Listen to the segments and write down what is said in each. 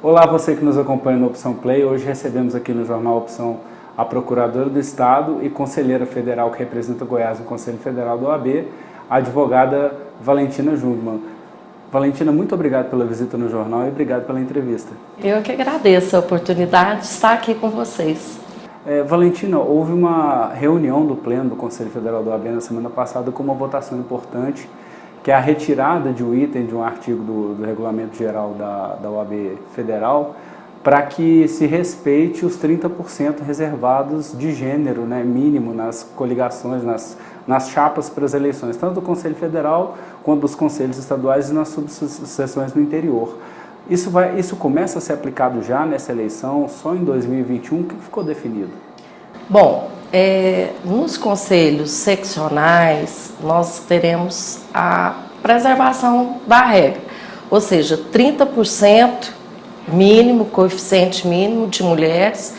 Olá, você que nos acompanha no Opção Play. Hoje recebemos aqui no Jornal Opção a Procuradora do Estado e Conselheira Federal que representa Goiás no Conselho Federal da OAB, a advogada Valentina Jungmann. Valentina, muito obrigado pela visita no jornal e obrigado pela entrevista. Eu que agradeço a oportunidade de estar aqui com vocês. Valentina, houve uma reunião do Pleno do Conselho Federal da OAB na semana passada com uma votação importante, que é a retirada de um item de um artigo do Regulamento Geral da OAB Federal, para que se respeite os 30% reservados de gênero, né, mínimo nas coligações, nas chapas para as eleições, tanto do Conselho Federal quanto dos Conselhos Estaduais e nas subseções no interior. Isso começa a ser aplicado já nessa eleição, só em 2021, o que ficou definido? Bom, nos conselhos seccionais nós teremos a preservação da regra, ou seja, 30% mínimo, coeficiente mínimo de mulheres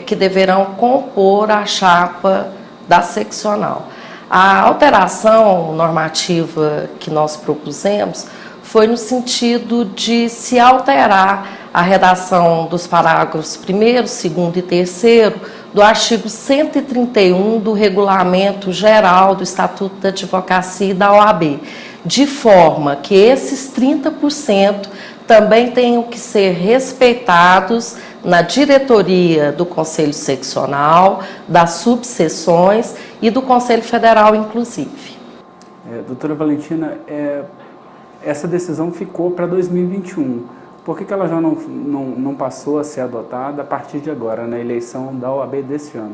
que deverão compor a chapa da seccional. A alteração normativa que nós propusemos foi no sentido de se alterar a redação dos parágrafos 1º, 2º e 3º do artigo 131 do Regulamento Geral do Estatuto da Advocacia e da OAB, de forma que esses 30% também tenham que ser respeitados na diretoria do Conselho Seccional, das subseções e do Conselho Federal, inclusive. Doutora Valentina, essa decisão ficou para 2021. Por que ela já não passou a ser adotada a partir de agora, na eleição da OAB desse ano?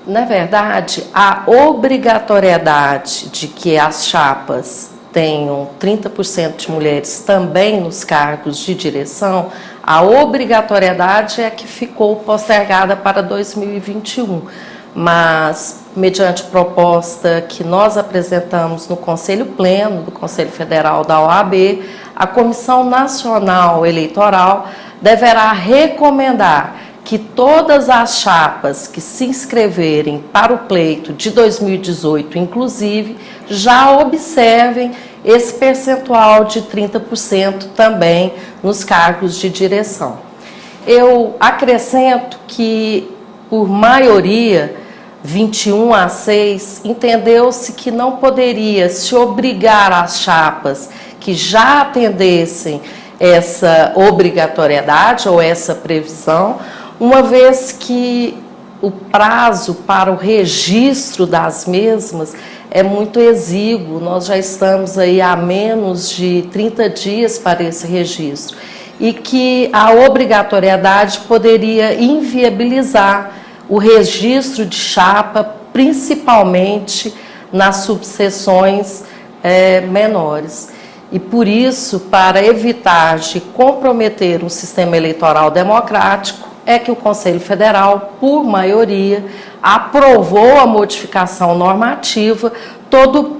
Na verdade, a obrigatoriedade de que as chapas tenham 30% de mulheres também nos cargos de direção, a obrigatoriedade é que ficou postergada para 2021. Mas, mediante proposta que nós apresentamos no Conselho Pleno do Conselho Federal da OAB, a Comissão Nacional Eleitoral deverá recomendar que todas as chapas que se inscreverem para o pleito de 2018, inclusive, já observem esse percentual de 30% também nos cargos de direção. Eu acrescento que, por maioria, 21-6, entendeu-se que não poderia se obrigar as chapas que já atendessem essa obrigatoriedade ou essa previsão, uma vez que o prazo para o registro das mesmas é muito exíguo. Nós já estamos aí há menos de 30 dias para esse registro e que a obrigatoriedade poderia inviabilizar o registro de chapa, principalmente nas subseções menores. E por isso, para evitar de comprometer um sistema eleitoral democrático, é que o Conselho Federal, por maioria, aprovou a modificação normativa,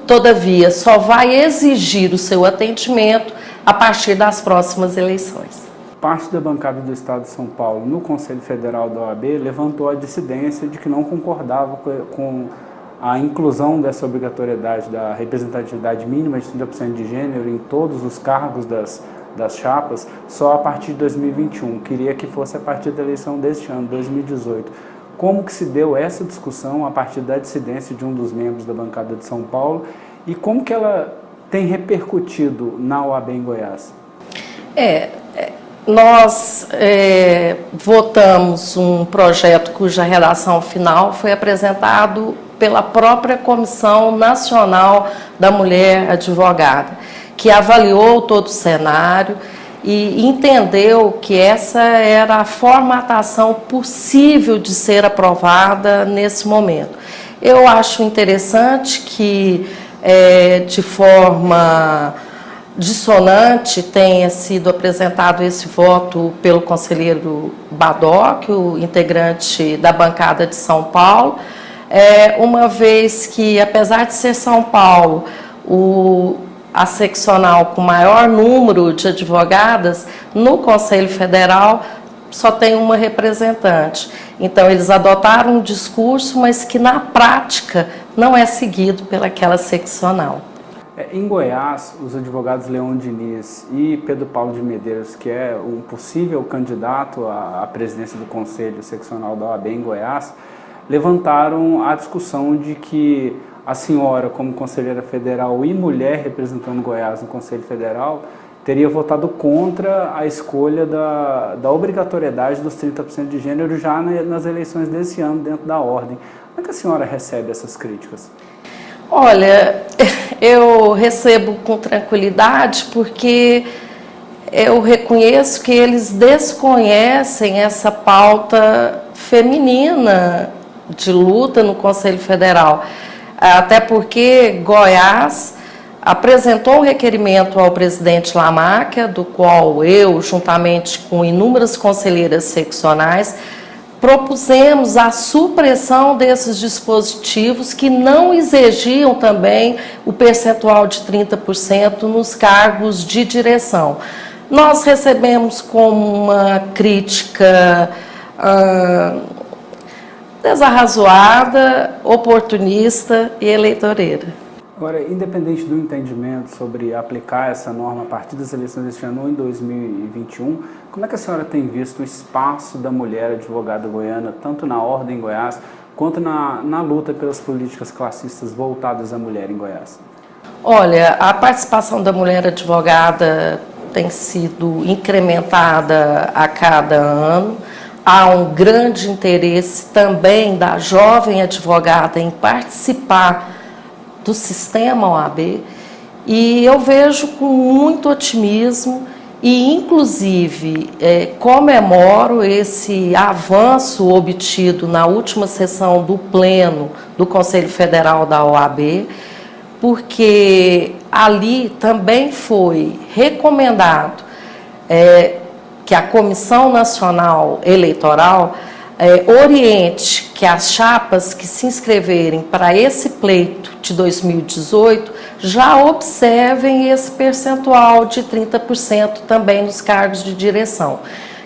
todavia só vai exigir o seu atendimento a partir das próximas eleições. Parte da bancada do Estado de São Paulo no Conselho Federal da OAB levantou a dissidência de que não concordava com a inclusão dessa obrigatoriedade da representatividade mínima de 30% de gênero em todos os cargos das chapas só a partir de 2021. Queria que fosse a partir da eleição deste ano, 2018. Como que se deu essa discussão a partir da dissidência de um dos membros da bancada de São Paulo e como que ela tem repercutido na OAB em Goiás? Nós votamos um projeto cuja redação final foi apresentado pela própria Comissão Nacional da Mulher Advogada, que avaliou todo o cenário e entendeu que essa era a formatação possível de ser aprovada nesse momento. Eu acho interessante que, de forma dissonante, tenha sido apresentado esse voto pelo conselheiro Badoc, o integrante da bancada de São Paulo, uma vez que, apesar de ser São Paulo a seccional com maior número de advogadas, no Conselho Federal só tem uma representante. Então, eles adotaram um discurso, mas que na prática não é seguido pelaquela seccional. Em Goiás, os advogados Leon Diniz e Pedro Paulo de Medeiros, que é um possível candidato à presidência do Conselho Seccional da OAB em Goiás, levantaram a discussão de que a senhora, como conselheira federal e mulher representando Goiás no Conselho Federal, teria votado contra a escolha da obrigatoriedade dos 30% de gênero já nas eleições desse ano dentro da ordem. Como é que a senhora recebe essas críticas? Olha, eu recebo com tranquilidade porque eu reconheço que eles desconhecem essa pauta feminina de luta no Conselho Federal. Até porque Goiás apresentou um requerimento ao presidente Lamáquia, do qual eu, juntamente com inúmeras conselheiras seccionais, propusemos a supressão desses dispositivos que não exigiam também o percentual de 30% nos cargos de direção. Nós recebemos como uma crítica desarrazoada, oportunista e eleitoreira. Agora, independente do entendimento sobre aplicar essa norma a partir das eleições deste ano ou em 2021, como é que a senhora tem visto o espaço da mulher advogada goiana, tanto na Ordem em Goiás, quanto na luta pelas políticas classistas voltadas à mulher em Goiás? Olha, a participação da mulher advogada tem sido incrementada a cada ano. Há um grande interesse também da jovem advogada em participar do sistema OAB, e eu vejo com muito otimismo e, inclusive, comemoro esse avanço obtido na última sessão do Pleno do Conselho Federal da OAB, porque ali também foi recomendado que a Comissão Nacional Eleitoral oriente que as chapas que se inscreverem para esse pleito de 2018 já observem esse percentual de 30% também nos cargos de direção.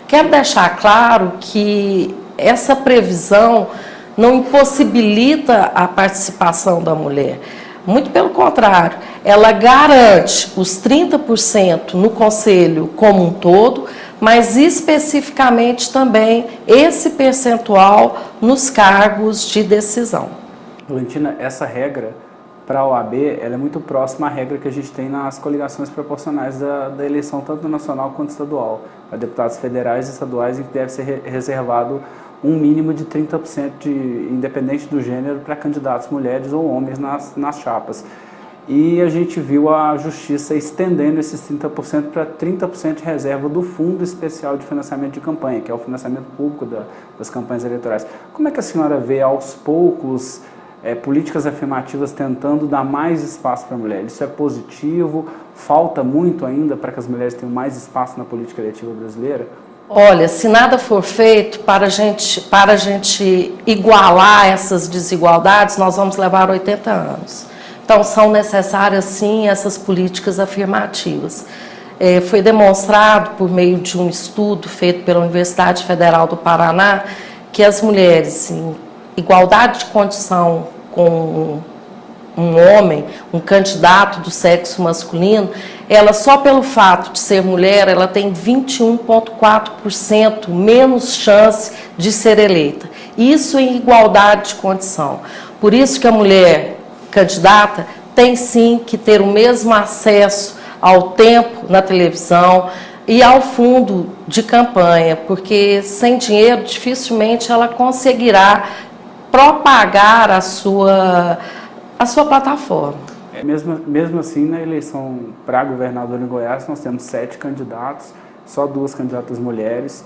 Quero deixar claro que essa previsão não impossibilita a participação da mulher. Muito pelo contrário, ela garante os 30% no Conselho como um todo, mas especificamente também esse percentual nos cargos de decisão. Valentina, essa regra para a OAB ela é muito próxima à regra que a gente tem nas coligações proporcionais da eleição, tanto nacional quanto estadual. A deputados federais e estaduais, em que deve ser reservado um mínimo de 30% independente do gênero, para candidatos mulheres ou homens nas chapas. E a gente viu a Justiça estendendo esses 30% para 30% de reserva do Fundo Especial de Financiamento de Campanha, que é o financiamento público das campanhas eleitorais. Como é que a senhora vê, aos poucos, políticas afirmativas tentando dar mais espaço para a mulher? Isso é positivo? Falta muito ainda para que as mulheres tenham mais espaço na política eletiva brasileira? Olha, se nada for feito para a gente igualar essas desigualdades, nós vamos levar 80 anos. Então, são necessárias, sim, essas políticas afirmativas. Foi demonstrado, por meio de um estudo feito pela Universidade Federal do Paraná, que as mulheres, em igualdade de condição com um homem, um candidato do sexo masculino, ela, só pelo fato de ser mulher, ela tem 21,4% menos chance de ser eleita. Isso em igualdade de condição. Por isso que a mulher candidata tem sim que ter o mesmo acesso ao tempo na televisão e ao fundo de campanha, porque sem dinheiro dificilmente ela conseguirá propagar a sua plataforma. Mesmo assim, na eleição para governador em Goiás, nós temos 7 candidatos, só 2 candidatas mulheres,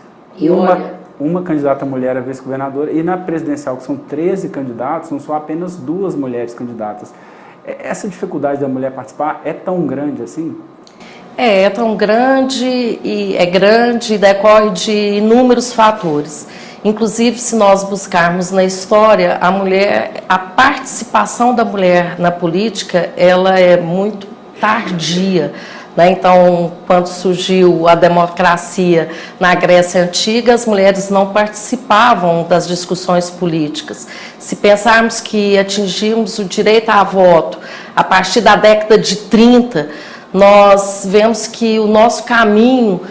uma candidata mulher a vice-governadora, e na presidencial, que são 13 candidatos, não são apenas 2 mulheres candidatas. Essa dificuldade da mulher participar é tão grande assim? É tão grande e decorre de inúmeros fatores. Inclusive, se nós buscarmos na história, a participação da mulher na política, ela é muito tardia. né? Então, quando surgiu a democracia na Grécia Antiga, as mulheres não participavam das discussões políticas. Se pensarmos que atingimos o direito a voto a partir da década de 30, nós vemos que o nosso caminho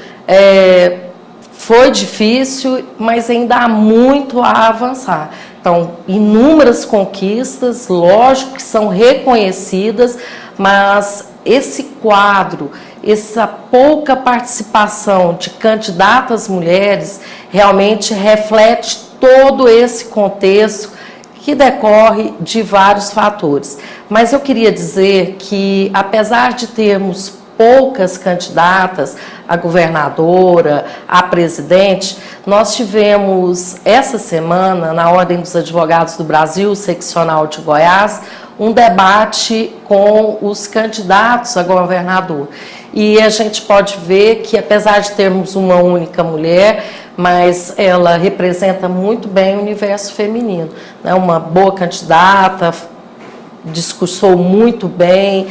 foi difícil, mas ainda há muito a avançar. Então, inúmeras conquistas, lógico que são reconhecidas, mas esse quadro, essa pouca participação de candidatas mulheres, realmente reflete todo esse contexto que decorre de vários fatores. Mas eu queria dizer que, apesar de termos poucas candidatas a governadora, a presidente, nós tivemos essa semana, na Ordem dos Advogados do Brasil, seccional de Goiás, um debate com os candidatos a governador. E a gente pode ver que, apesar de termos uma única mulher, mas ela representa muito bem o universo feminino, né? Uma boa candidata, discursou muito bem,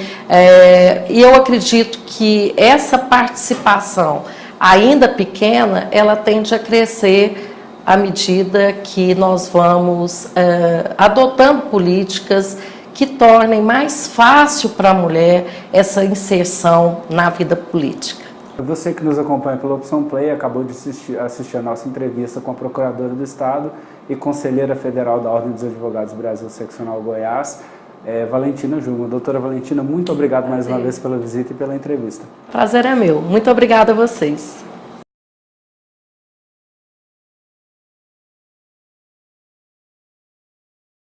e eu acredito que essa participação, ainda pequena, ela tende a crescer à medida que nós vamos adotando políticas que tornem mais fácil para a mulher essa inserção na vida política. Você que nos acompanha pela Opção Play acabou de assistir a nossa entrevista com a Procuradora do Estado e Conselheira Federal da Ordem dos Advogados do Brasil, seccional Goiás, Valentina Jungmann. Doutora Valentina, muito obrigado mais uma vez pela visita e pela entrevista. Prazer é meu. Muito obrigada a vocês.